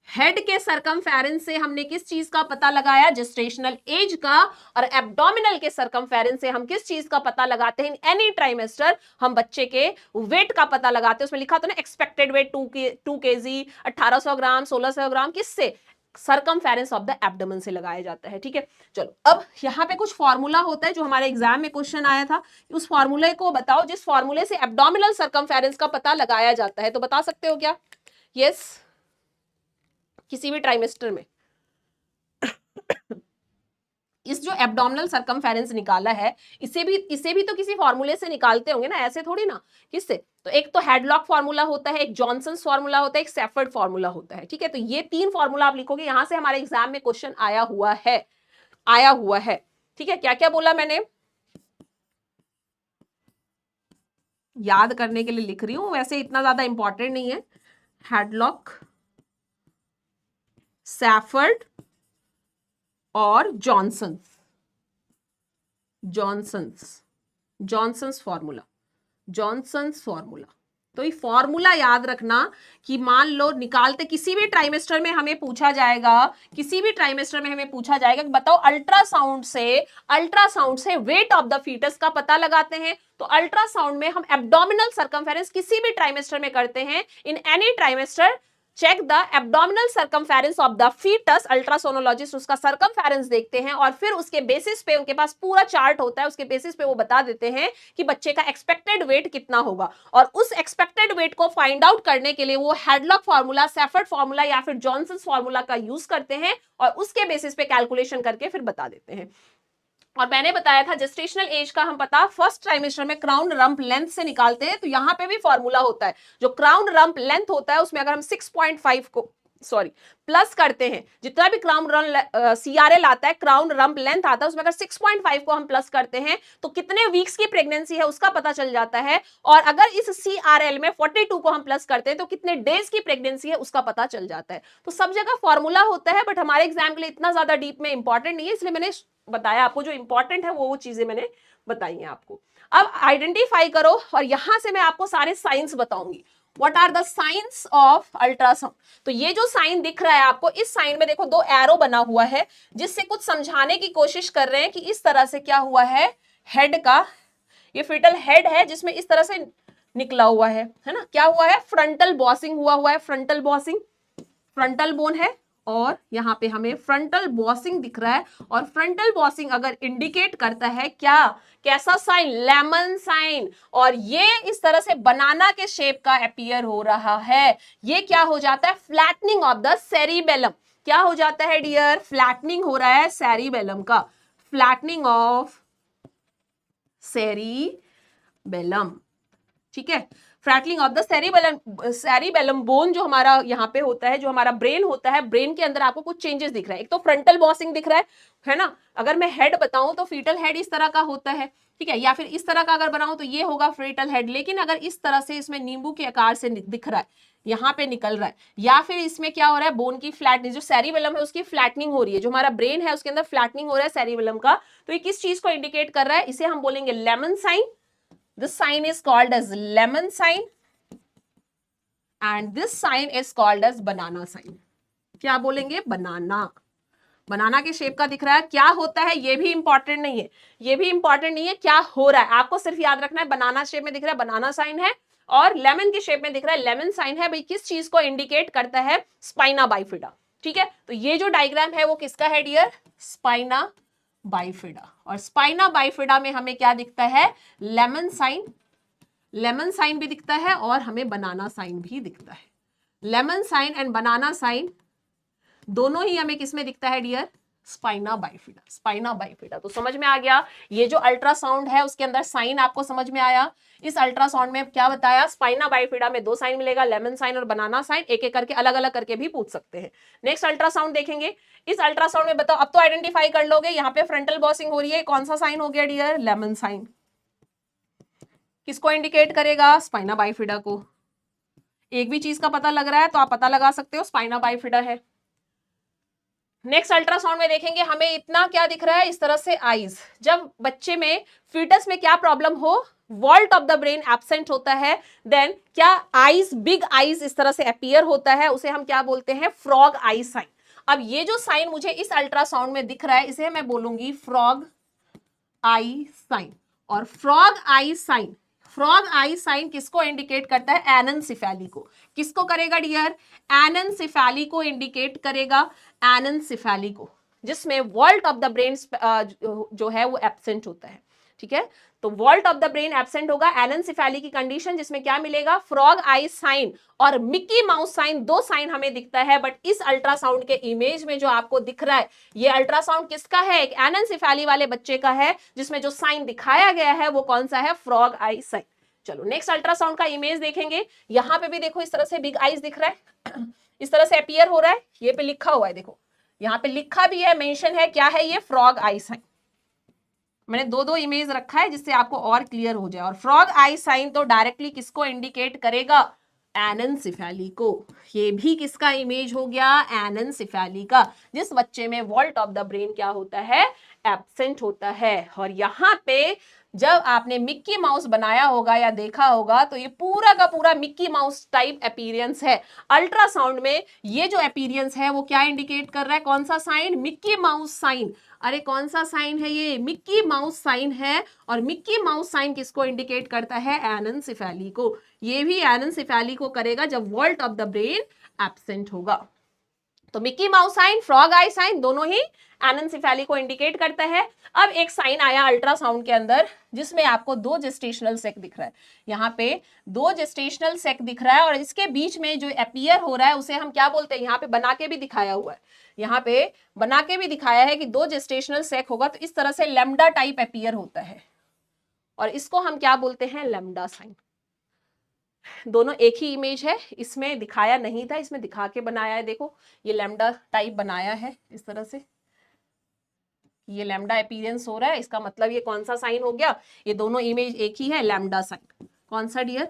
हेड के सर्कमफेरेंस से हमने किस चीज का पता लगाया, जेस्टेशनल एज का। और एब्डोमिनल के सर्कमफेरेंस से हम किस चीज का पता लगाते हैं, एनी ट्राइमेस्टर हम बच्चे के वेट का पता लगाते हैं। उसमें लिखा था ना एक्सपेक्टेड वेट 2 kg, 1800 ग्राम, 1600 ग्राम, किससे, सर्कमफेरेंस ऑफ द एब्डोमेन से लगाया जाता है। ठीक है, चलो अब यहाँ पे कुछ फॉर्मूला होता है जो हमारे एग्जाम में क्वेश्चन आया था, उस फॉर्मूले को बताओ जिस फॉर्मूले से एब्डोमिनल सर्कमफेरेंस का पता लगाया जाता है। तो बता सकते हो क्या, यस, किसी भी ट्राइमेस्टर में इस जो एब्डोमिनल सर्कमफेरेंस निकाला है, इसे भी तो किसी फॉर्मूले से निकालते होंगे ना, ऐसे थोड़ी ना, किससे। तो एक तो हेडलॉक फॉर्मूला होता है, एक जॉनसन्स फॉर्मूला होता है, एक सेफर्ड फॉर्मूला होता है। ठीक है, तो ये 3 फॉर्मूला आप लिखोगे, यहां से हमारे एग्जाम में क्वेश्चन आया हुआ है। ठीक है, क्या क्या बोला मैंने, याद करने के लिए लिख रही हूं, वैसे इतना ज्यादा इंपॉर्टेंट नहीं है। हेडलॉक, सैफर्ड और जॉनसन्स फॉर्मूला। तो ये फॉर्मूला याद रखना कि मान लो निकालते किसी भी ट्राइमेस्टर में हमें पूछा जाएगा कि बताओ अल्ट्रासाउंड से वेट ऑफ द फीटस का पता लगाते हैं। तो अल्ट्रासाउंड में हम एब्डोमिनल सर्कमफेरेंस किसी भी ट्राइमेस्टर में करते हैं, in any trimester check the abdominal circumference of the foetus. Ultrasonologist उसका सर्कमफेरेंस देखते हैं और फिर उसके बेसिस पे, उनके पास पूरा चार्ट होता है, उसके बेसिस पे वो बता देते हैं कि बच्चे का एक्सपेक्टेड वेट कितना होगा। और उस एक्सपेक्टेड वेट को फाइंड आउट करने के लिए वो हेडलॉक फॉर्मूला, सेफर्ड फॉर्मूला या फिर जॉनसन्स फॉर्मूला का यूज करते हैं और उसके बेसिस पे कैलकुलेशन करके फिर बता देते हैं। और मैंने बताया था जेस्टेशनल एज का हम पता फर्स्ट ट्राइमेस्टर में क्राउन रंप लेंथ से निकालते हैं। तो यहां पे भी फॉर्मूला होता है, जो क्राउन रंप लेंथ होता है उसमें अगर हम 6.5 को प्लस करते हैं, जितना भी क्राउन CRL आता है, क्राउन रंप लेंथ आता है, उसमें अगर 6.5 को हम प्लस करते हैं तो कितने वीक्स की प्रेगनेंसी है उसका पता चल जाता है। और अगर इस CRL में 42 को हम प्लस करते हैं तो कितने डेज की प्रेगनेंसी है उसका पता चल जाता है। तो सब जगह फॉर्मूला होता है, बट हमारे एग्जाम के लिए इतना ज्यादा डीप में इंपॉर्टेंट नहीं है, इसलिए मैंने बताया आपको जो इंपॉर्टेंट है वो चीजें मैंने बताई हैं आपको। अब आइडेंटिफाई करो, और यहां से मैं आपको सारे साइंस बताऊंगी। What are the science of ultrasound. तो ये जो साइन दिख रहा है आपको, इस साइन में देखो 2 एरो बना हुआ है, जिससे कुछ समझाने की कोशिश कर रहे हैं कि इस तरह से क्या हुआ है, हेड का, ये फिटल हेड है जिसमें इस तरह से निकला हुआ है ना, क्या हुआ है, फ्रंटल बॉसिंग हुआ है, फ्रंटल बॉसिंग, फ्रंटल बोन है और यहाँ पे हमें फ्रंटल बॉसिंग दिख रहा है। और फ्रंटल बॉसिंग अगर इंडिकेट करता है क्या, कैसा साइन, लेमन साइन। और ये इस तरह से बनाना के शेप का अपीयर हो रहा है, ये क्या हो जाता है, फ्लैटनिंग ऑफ द सेरिबेलम। क्या हो जाता है डियर, फ्लैटनिंग हो रहा है सेरिबेलम का, फ्लैटनिंग ऑफ सेरिबेलम। ठीक है, flattening of the cerebellum bone जो हमारा यहाँ पे होता है, जो हमारा ब्रेन होता है, ब्रेन के अंदर आपको कुछ चेंजेस दिख रहा है। एक तो फ्रंटल बॉसिंग दिख रहा है ना, अगर मैं हेड बताऊं तो फीटल हेड इस तरह का होता है, ठीक है, या फिर इस तरह का अगर बनाऊं तो ये होगा फीटल हेड। लेकिन अगर इस तरह से इसमें नींबू के आकार से दिख रहा है, यहाँ पे निकल रहा है, या फिर इसमें क्या हो रहा है, बोन की फ्लैटनिंग, जो सेरिबेलम है उसकी फ्लैटनिंग हो रही है, जो हमारा ब्रेन है उसके अंदर फ्लैटनिंग हो रहा है सेरिबेलम का, तो ये किस चीज को इंडिकेट कर रहा है, इसे हम बोलेंगे lemon sign. This sign is called as lemon sign. And this sign is called as banana sign. क्या बोलेंगे? बनाना। बनाना के शेप का दिख रहा है। क्या होता है ये भी इंपॉर्टेंट नहीं है, ये भी इंपॉर्टेंट नहीं है, क्या हो रहा है आपको सिर्फ याद रखना है। बनाना शेप में दिख रहा है, बनाना साइन है, और लेमन के शेप में दिख रहा है, लेमन साइन है। भाई किस चीज को इंडिकेट करता है? Spina bifida. ठीक है, तो ये जो डायग्राम है वो किसका है डियर? Spina bifida. और स्पाइना बाइफिडा में हमें क्या दिखता है? लेमन साइन, लेमन साइन भी दिखता है और हमें बनाना साइन भी दिखता है। Lemon sign and banana sign दोनों ही हमें किसमें दिखता है dear? Spina bifida. Spina bifida. तो समझ में आ गया, ये जो अल्ट्रासाउंड है उसके अंदर साइन आपको समझ में आया। इस अल्ट्रासाउंड में क्या बताया? स्पाइना बाइफिडा में 2 साइन मिलेगा, लेमन साइन और बनाना साइन। एक एक करके अलग अलग करके भी पूछ सकते हैं। नेक्स्ट अल्ट्रासाउंड देखेंगे। इस अल्ट्रासाउंड में बताओ, अब तो आइडेंटिफाई कर लोगे, यहाँ पे फ्रंटल बॉसिंग हो रही है, कौन सा साइन हो गया डियर? Lemon sign. किसको इंडिकेट करेगा? स्पाइना बाइफिडा को। एक भी चीज का पता लग रहा है तो आप पता लगा सकते हो स्पाइना बाइफिडा है। नेक्स्ट अल्ट्रासाउंड में देखेंगे, हमें इतना क्या दिख रहा है? इस तरह से आईज। जब बच्चे में, फीटस में क्या प्रॉब्लम हो, vault of the brain absent होता है, देन क्या आईज, बिग आईज इस तरह से अपीयर होता है, उसे हम क्या बोलते हैं? Frog eye sign. अब ये जो साइन मुझे इस अल्ट्रासाउंड में दिख रहा है, इसे मैं बोलूंगी फ्रॉग आई साइन। और frog eye sign, frog eye sign किसको इंडिकेट करता है? एननसिफेली को। किसको करेगा डियर? एननसिफेली को इंडिकेट करेगा, एननसिफेली को, जिसमें वॉल्ट ऑफ द ब्रेन जो है वो एब्सेंट होता है। ठीक है, तो vault of the brain absent होगा, एननसिफेली की कंडीशन, जिसमें क्या मिलेगा? फ्रॉग आई साइन और मिक्की माउस साइन। 2 साइन हमें दिखता है, बट इस अल्ट्रासाउंड के इमेज में जो आपको दिख रहा है, ये अल्ट्रासाउंड किसका है? एक एननसिफेली वाले बच्चे का है, जिसमें जो साइन दिखाया गया है वो कौन सा है? Frog eye sign. चलो नेक्स्ट अल्ट्रासाउंड का इमेज देखेंगे। यहां पे भी देखो इस तरह से बिग आईज दिख रहा है, इस तरह से अपीयर हो रहा है, ये पे लिखा हुआ है, देखो यहाँ पे लिखा भी है, मेंशन है, क्या है ये? Frog eye sign. मैंने 2 इमेज रखा है जिससे आपको और क्लियर हो जाए। और फ्रॉग आई साइन तो डायरेक्टली किसको इंडिकेट करेगा? एननसिफेली को। ये भी किसका इमेज हो गया? एननसिफेली का, जिस बच्चे में वॉल्ट ऑफ द ब्रेन क्या होता है? एब्सेंट होता है। और यहाँ पे जब आपने मिक्की माउस बनाया होगा या देखा होगा, तो ये पूरा का पूरा मिक्की माउस टाइप अपीयरेंस है। अल्ट्रासाउंड में ये जो अपीयरेंस है वो क्या इंडिकेट कर रहा है? कौन सा साइन? Mickey Mouse sign. अरे कौन सा साइन है ये? मिक्की माउस साइन है। और मिक्की माउस साइन किसको इंडिकेट करता है? एननसिफेली को। ये भी एननसिफेली को करेगा जब vault of the brain absent होगा। तो Mickey Mouse sign, frog eye sign दोनों ही एननसिफेली को इंडिकेट करता है। अब एक साइन आया अल्ट्रासाउंड के अंदर, जिसमें आपको 2 जेस्टेशनल सेक दिख रहा है। यहाँ पे 2 जेस्टेशनल सेक दिख रहा है, और इसके बीच में जो अपीयर हो रहा है उसे हम क्या बोलते हैं? यहाँ पे बना के भी दिखाया हुआ है, यहाँ पे बना के भी दिखाया है कि 2 जेस्टेशनल सेक होगा तो इस तरह से लैम्डा टाइप अपीयर होता है, और इसको हम क्या बोलते हैं? Lambda sign. दोनों एक ही इमेज है, इसमें दिखाया नहीं था, इसमें दिखा के बनाया है। देखो ये लैम्डा टाइप बनाया है इस तरह से, ये लैम्डा अपीयरेंस हो रहा है, इसका मतलब ये कौन सा साइन हो गया? ये दोनों इमेज एक ही है, लैम्डा साइन। कौन सा डियर?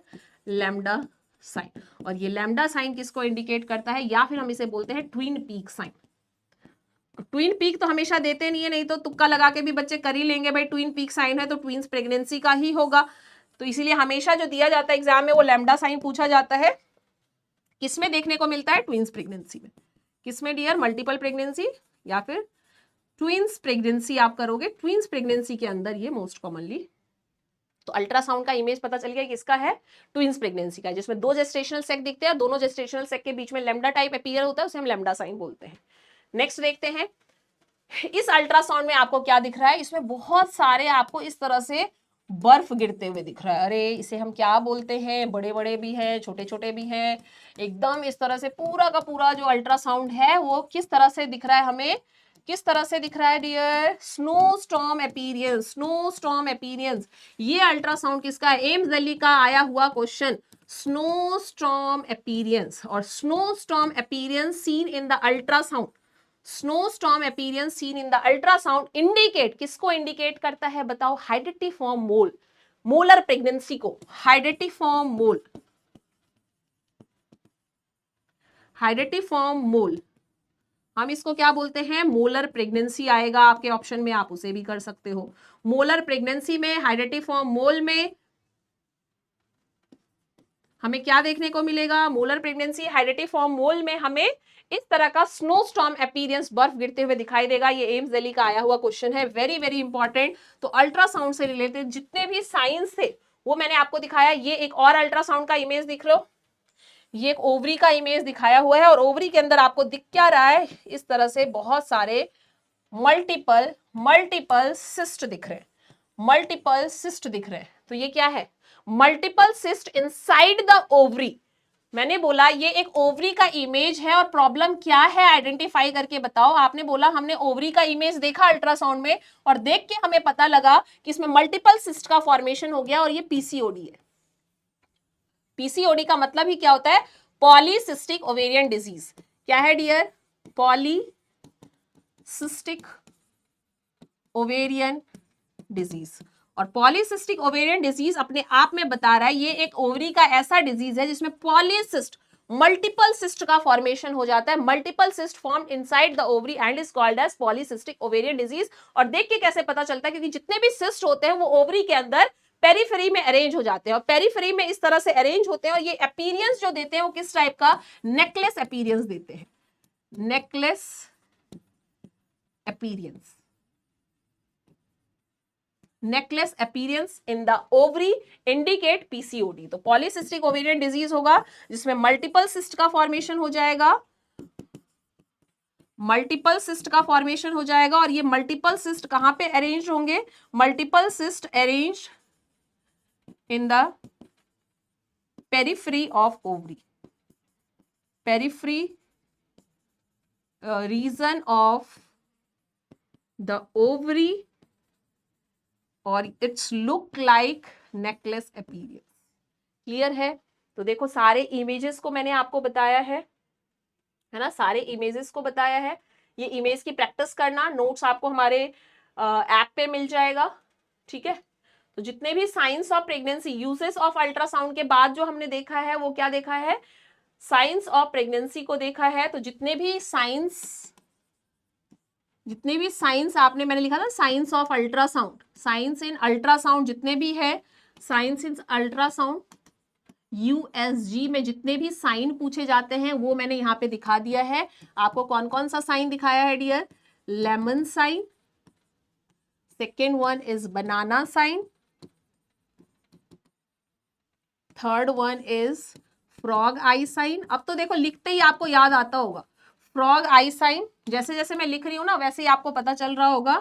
Lambda sign. और ये लैम्डा साइन किसको इंडिकेट करता है? या फिर हम इसे बोलते हैं twin peak sine. Twin peak तो हमेशा देते नहीं है, नहीं तो तुक्का लगा के भी बच्चे कर ही लेंगे, भाई ट्विन पीक साइन है तो ट्विंस प्रेगनेंसी का ही होगा। तो इसीलिए हमेशा जो दिया जाता है एग्जाम में वो लैम्डा साइन पूछा जाता है। किसमें देखने को मिलता है? ट्विंस प्रेगनेंसी में। किसमें डियर? मल्टीपल प्रेगनेंसी या फिर ट्विंस प्रेगनेंसी आप करोगे, ट्विंस प्रेगनेंसी के अंदर ये मोस्ट कॉमनली। तो अल्ट्रासाउंड का इमेज पता चल गया किसका है? ट्विंस प्रेगनेंसी का, जिसमें 2 जेस्टेशनल सेक दिखते हैं, दोनों जेस्टेशनल सेक के बीच में लैम्डा टाइप अपीयर होता है, उसे हम लैम्डा साइन बोलते हैं। नेक्स्ट देखते हैं, इस अल्ट्रासाउंड में आपको क्या दिख रहा है? इसमें बहुत सारे आपको इस तरह से बर्फ गिरते हुए दिख रहा है। अरे इसे हम क्या बोलते हैं? बड़े बड़े भी हैं, छोटे छोटे भी हैं, एकदम इस तरह से पूरा का पूरा जो अल्ट्रासाउंड है वो किस तरह से दिख रहा है हमें? किस तरह से दिख रहा है dear? Snow storm appearance, snow storm appearance. ये अल्ट्रासाउंड किसका है? एम्स दिल्ली का आया हुआ क्वेश्चन, स्नो स्टॉर्म अपीयरेंस। और snow storm appearance seen in the ultrasound, snow storm appearance seen in the ultrasound indicate, किसको इंडिकेट करता है बताओ? हाइडेटिफॉर्म मोल, मोलर प्रेगनेंसी को। हाइडेटिफॉर्म मोल, हाइडेटिफॉर्म मोल, हम इसको क्या बोलते हैं? मोलर प्रेगनेंसी आएगा आपके ऑप्शन में, आप उसे भी कर सकते हो। मोलर प्रेगनेंसी में, हाइडेटिफॉर्म मोल में हमें क्या देखने को मिलेगा? मोलर प्रेगनेंसी हाइड्रेटिफॉर्म मोल में हमें इस तरह का स्नो स्टॉर्म अपीयरेंस, बर्फ गिरते हुए दिखाई देगा। ये एम्स दिल्ली का आया हुआ क्वेश्चन है, वेरी वेरी इंपॉर्टेंट। तो अल्ट्रासाउंड से रिलेटेड जितने भी साइंस थे वो मैंने आपको दिखाया। ये एक और अल्ट्रासाउंड का इमेज दिख लो, ये एक ओवरी का इमेज दिखाया हुआ है और ओवरी के अंदर आपको दिख क्या रहा है? इस तरह से बहुत सारे मल्टीपल सिस्ट दिख रहे हैं, मल्टीपल सिस्ट दिख रहे हैं। तो ये क्या है? Multiple cyst inside the ovary. मैंने बोला ये एक ओवरी का इमेज है और प्रॉब्लम क्या है आइडेंटिफाई करके बताओ। आपने बोला हमने ओवरी का इमेज देखा अल्ट्रासाउंड में और देख के हमें पता लगा कि इसमें मल्टीपल सिस्ट का फॉर्मेशन हो गया और ये पीसीओडी है। पीसीओडी का मतलब ही क्या होता है? Polycystic ovarian disease. क्या है डियर? Polycystic ovarian disease. और पॉलीसिस्टिक ओवेरियन डिजीज अपने आप में बता रहा है ये एक ओवरी का ऐसा डिजीज है जिसमें पॉलीसिस्ट, मल्टीपल सिस्ट का फॉर्मेशन हो जाता है। Multiple cyst form inside the ovary and is called as polycystic ovarian disease. और देख के कैसे पता चलता है? क्योंकि जितने भी सिस्ट होते हैं वो ओवरी के अंदर पेरिफेरी में अरेंज हो जाते हैं और पेरिफेरी में इस तरह से अरेंज होते हैं और ये अपीयरेंस जो देते हैं वो किस टाइप का? नेकलेस अपीयरेंस देते हैं, necklace appearance. Necklace appearance in the ovary indicate PCOD. तो पॉलीसिस्टिक ओवेरियन डिजीज होगा जिसमें मल्टीपल सिस्ट का फॉर्मेशन हो जाएगा, मल्टीपल सिस्ट का फॉर्मेशन हो जाएगा। और ये मल्टीपल सिस्ट कहां पे अरेंज होंगे? Multiple cyst arrange in the periphery of ovary, periphery region of the ovary और it's look like necklace appearance. Clear है? तो देखो सारे इमेजेस को मैंने आपको बताया है ना, सारे इमेजेस को बताया है। ये इमेज की प्रैक्टिस करना, नोट्स आपको हमारे ऐप पे मिल जाएगा, ठीक है। तो जितने भी science of pregnancy, uses of ultrasound के बाद जो हमने देखा है वो क्या देखा है? साइंस ऑफ प्रेगनेंसी को देखा है। तो जितने भी साइंस आपने, मैंने लिखा था science of ultrasound, science in ultrasound जितने भी है, साइंस इन अल्ट्रासाउंड यूएसजी में जितने भी साइन पूछे जाते हैं वो मैंने यहाँ पे दिखा दिया है। आपको कौन कौन सा साइन दिखाया है dear? Lemon sign, second one is banana sign, third one is frog eye sign. अब तो देखो लिखते ही आपको याद आता होगा फ्रॉग आई साइन, जैसे जैसे मैं लिख रही हूं ना वैसे ही आपको पता चल रहा होगा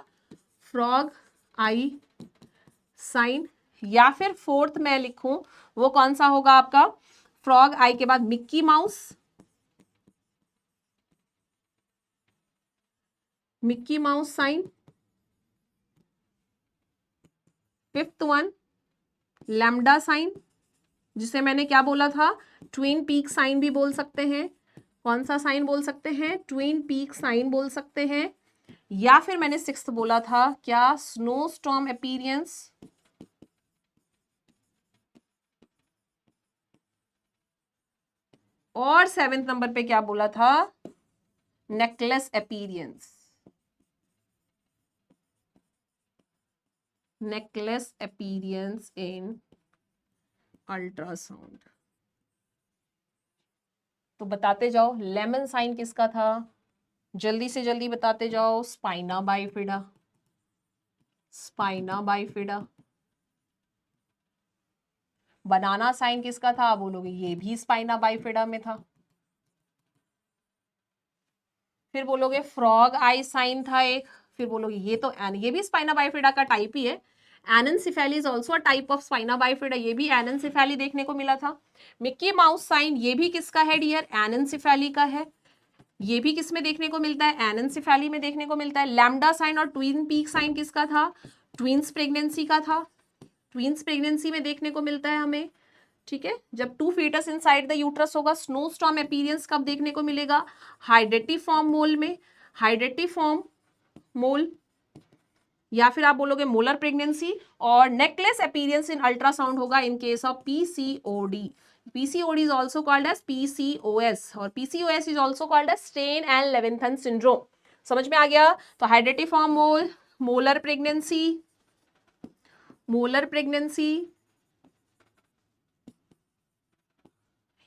फ्रॉग आई साइन। या फिर फोर्थ मैं लिखूं वो कौन सा होगा आपका? फ्रॉग आई के बाद Mickey Mouse, Mickey Mouse sign. Fifth one lambda sign, जिसे मैंने क्या बोला था? ट्विन पीक साइन भी बोल सकते हैं। कौन सा साइन बोल सकते हैं? ट्विन पीक साइन बोल सकते हैं। या फिर मैंने सिक्स्थ बोला था क्या? Snow storm appearance. और सेवेंथ नंबर पे क्या बोला था? नेकलेस अपीयरेंस, नेकलेस अपीयरेंस इन अल्ट्रासाउंड। तो बताते जाओ लेमन साइन किसका था? जल्दी से जल्दी बताते जाओ। Spina bifida, spina bifida. Banana sign किसका था? बोलोगे ये भी स्पाइना बाइफिडा में था। फिर बोलोगे फ्रॉग आई साइन था एक। फिर बोलोगे ये तो ये भी स्पाइना बाइफिडा का टाइप ही है। Anencephaly is also a type of spina bifida, ये भी एनेंसिफेली देखने को मिला था। मिक्की माउस साइन ये भी किसका है डियर? एनेंसिफेली का है। ये भी किस में देखने को मिलता है? एनेंसिफेली में देखने को मिलता है। लैम्डा साइन और ट्विन पीक साइन किसका था? ट्विंस प्रेगनेंसी का था। ट्विंस प्रेगनेंसी में देखने को मिलता है हमें, ठीक है। जब two fetus inside the uterus होगा। स्नो स्टॉर्म अपीयरेंस कब देखने को मिलेगा? हाइड्रेटिफॉर्म मोल में, हाइड्रेटिफॉर्म मोल। या फिर आप बोलोगे मोलर प्रेगनेंसी। और नेकलेस अपीयरेंस इन अल्ट्रासाउंड होगा in case of PCOD. PCOD is also called as PCOS और PCOS is also called as Stein and Levithan syndrome। समझ में आ गया? तो हाइड्रेटिफॉर्म मोल, मोलर प्रेगनेंसी, मोलर प्रेगनेंसी,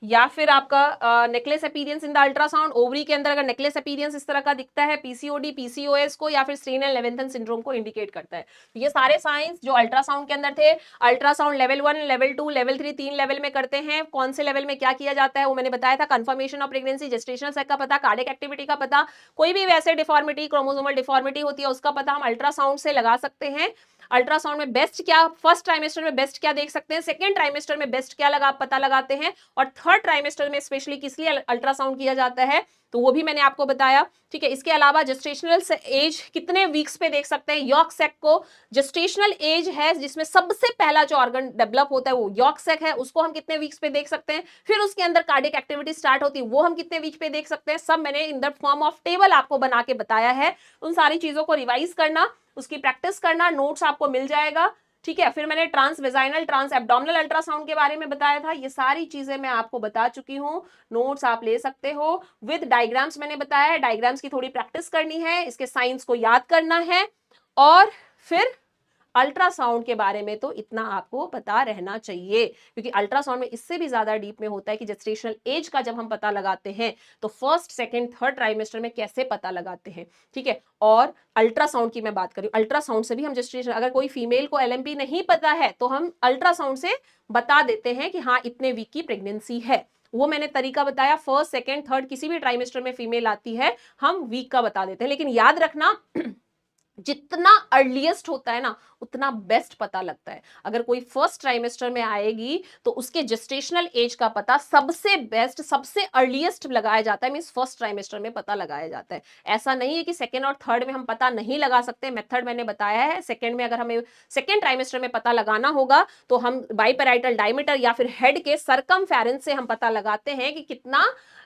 या फिर आपका necklace appearance in the ultrasound, ovary के अंदर अगर नेकलेस अपीयरेंस इस तरह का दिखता है, पीसीओडी, पीसीओएस को या फिर स्टेनल-लेवेंथन सिंड्रोम को इंडिकेट करता है। ये सारे साइंस जो अल्ट्रासाउंड के अंदर थे, ultrasound level 1, level 2, level 3, 3 level में करते हैं। कौन से लेवल में क्या किया जाता है वो मैंने बताया था। कंफर्मेशन ऑफ प्रेगनेंसी, जेस्टेशनल सेक का पता, कार्डियक एक्टिविटी का पता, कोई भी वैसे डिफॉर्मिटी, क्रोमोसोमल डिफॉर्मिटी होती है उसका पता हम अल्ट्रासाउंड से लगा सकते हैं। अल्ट्रासाउंड में बेस्ट क्या, फर्स्ट ट्राइमेस्टर में बेस्ट क्या देख सकते हैं, सेकेंड ट्राइमेस्टर में बेस्ट क्या लगा पता लगाते हैं, और थर्ड ट्राइमेस्टर में स्पेशली किस लिए अल्ट्रासाउंड किया जाता है तो वो भी मैंने आपको बताया। ठीक है, इसके अलावा जेस्टेशनल एज कितने वीक्स पे देख सकते हैं, यॉर्क सैक को जेस्टेशनल एज है जिसमें सबसे पहला जो ऑर्गन डेवलप होता है वो यॉर्क सैक है, उसको हम कितने वीक्स पे देख सकते हैं, फिर उसके अंदर कार्डियक एक्टिविटी स्टार्ट होती है वो हम कितने वीक पे देख सकते हैं, सब मैंने in the form of table आपको बना के बताया है। उन सारी चीजों को रिवाइज करना, उसकी प्रैक्टिस करना, नोट्स आपको मिल जाएगा। ठीक है, फिर मैंने trans vaginal, trans abdominal ultrasound के बारे में बताया था। ये सारी चीजें मैं आपको बता चुकी हूँ, नोट्स आप ले सकते हो। विद डायग्राम्स मैंने बताया है, डायग्राम्स की थोड़ी प्रैक्टिस करनी है, इसके साइंस को याद करना है, और फिर अल्ट्रासाउंड के बारे में तो इतना आपको पता रहना चाहिए, क्योंकि अल्ट्रासाउंड में इससे भी ज्यादा डीप में होता है कि जेस्टेशनल एज का जब हम पता लगाते हैं तो फर्स्ट, सेकंड, थर्ड ट्राइमेस्टर में कैसे पता लगाते हैं। ठीक है, और अल्ट्रासाउंड की मैं बात करूं, अल्ट्रासाउंड से भी हम जेस्टेशन, अगर कोई फीमेल को एलएमपी नहीं पता है तो हम अल्ट्रासाउंड से बता देते हैं कि हाँ इतने वीक की प्रेगनेंसी है। वो मैंने तरीका बताया, फर्स्ट, सेकंड, थर्ड किसी भी ट्राइमेस्टर में फीमेल आती है हम वीक का बता देते हैं। लेकिन याद रखना जितना अर्लीस्ट होता है ना उतना बेस्ट पता लगता है। अगर कोई फर्स्ट ट्राइमेस्टर में आएगी तो उसके जेस्टेशनल एज का पता सबसे बेस्ट, सबसे अर्लीस्ट लगाया जाता है, मींस फर्स्ट ट्राइमेस्टर में पता लगाया जाता है। ऐसा नहीं है कि सेकेंड और थर्ड में हम पता नहीं लगा सकते, मेथड मैंने बताया है। सेकेंड में अगर हमें सेकेंड ट्राइमेस्टर में पता लगाना होगा तो हम बाइपेराइटल डायमीटर या फिर हेड के सरकमफेरेंस से हम पता लगाते हैं कि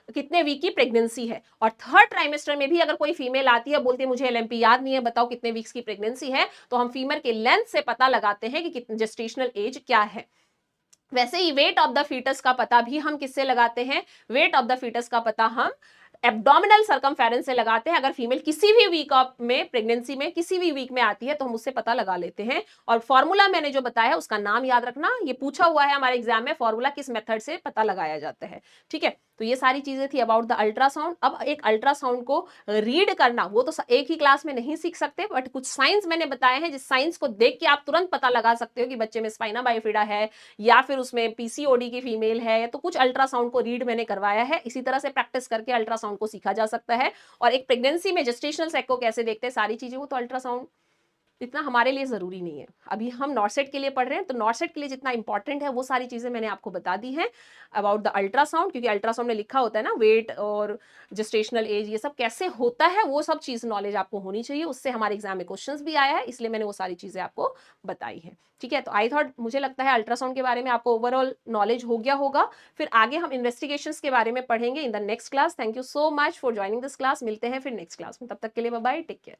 कितने वीक की प्रेगनेंसी है। और थर्ड ट्राइमेस्टर में भी अगर कोई फीमेल आती है, बोलती है मुझे एलएमपी याद नहीं है, बताओ कितने वीक्स की प्रेगनेंसी है, तो हम फीमेल के लेंथ से पता लगाते हैं कि कितनी जेस्टेशनल एज क्या है। वैसे ही वेट ऑफ द फीटस का पता भी हम किससे लगाते हैं, वेट ऑफ द फीटस का पता हम एब्डोमिनल सर्कमफेरेंस से लगाते हैं। अगर फीमेल किसी भी वीक ऑफ में, प्रेगनेंसी में किसी भी वीक में आती है तो हम उससे पता लगा लेते हैं। और फॉर्मूला मैंने जो बताया उसका नाम याद रखना, ये पूछा हुआ है हमारे एग्जाम में, फॉर्मूला किस मेथड से पता लगाया जाता है। ठीक है, तो ये सारी चीजें थी अबाउट द अल्ट्रासाउंड। अब एक अल्ट्रासाउंड को रीड करना वो तो एक ही क्लास में नहीं सीख सकते, बट कुछ साइंस मैंने बताए हैं जिस साइंस को देख के आप तुरंत पता लगा सकते हो कि बच्चे में स्पाइना बाइफिडा है या फिर उसमें पीसीओडी की फीमेल है। तो कुछ अल्ट्रासाउंड को रीड मैंने करवाया है, इसी तरह से प्रैक्टिस करके अल्ट्रासाउंड को सीखा जा सकता है। और एक प्रेगनेंसी में जेस्टेशनल सेक को कैसे देखते हैं, सारी चीजें, वो तो अल्ट्रासाउंड इतना हमारे लिए जरूरी नहीं है। अभी हम नॉर्सेट के लिए पढ़ रहे हैं, तो नॉर्सेट के लिए जितना इंपॉर्टेंट है वो सारी चीजें मैंने आपको बता दी हैं अबाउट द अल्ट्रासाउंड, क्योंकि अल्ट्रासाउंड में लिखा होता है ना वेट और जेस्टेशनल एज ये सब कैसे होता है, वो सब चीज नॉलेज आपको होनी चाहिए। उससे हमारे एग्जाम में क्वेश्चंस भी आया है, इसलिए मैंने वो सारी चीजें आपको बताई है। ठीक है, तो आई थॉट, मुझे लगता है अल्ट्रासाउंड के बारे में आपको ओवरऑल नॉलेज हो गया होगा। फिर आगे हम इन्वेस्टिगेशंस के बारे में पढ़ेंगे in the next class. Thank you so much for joining this class. मिलते हैं फिर नेक्स्ट क्लास में, तब तक के लिए बाय बाय, टेक केयर।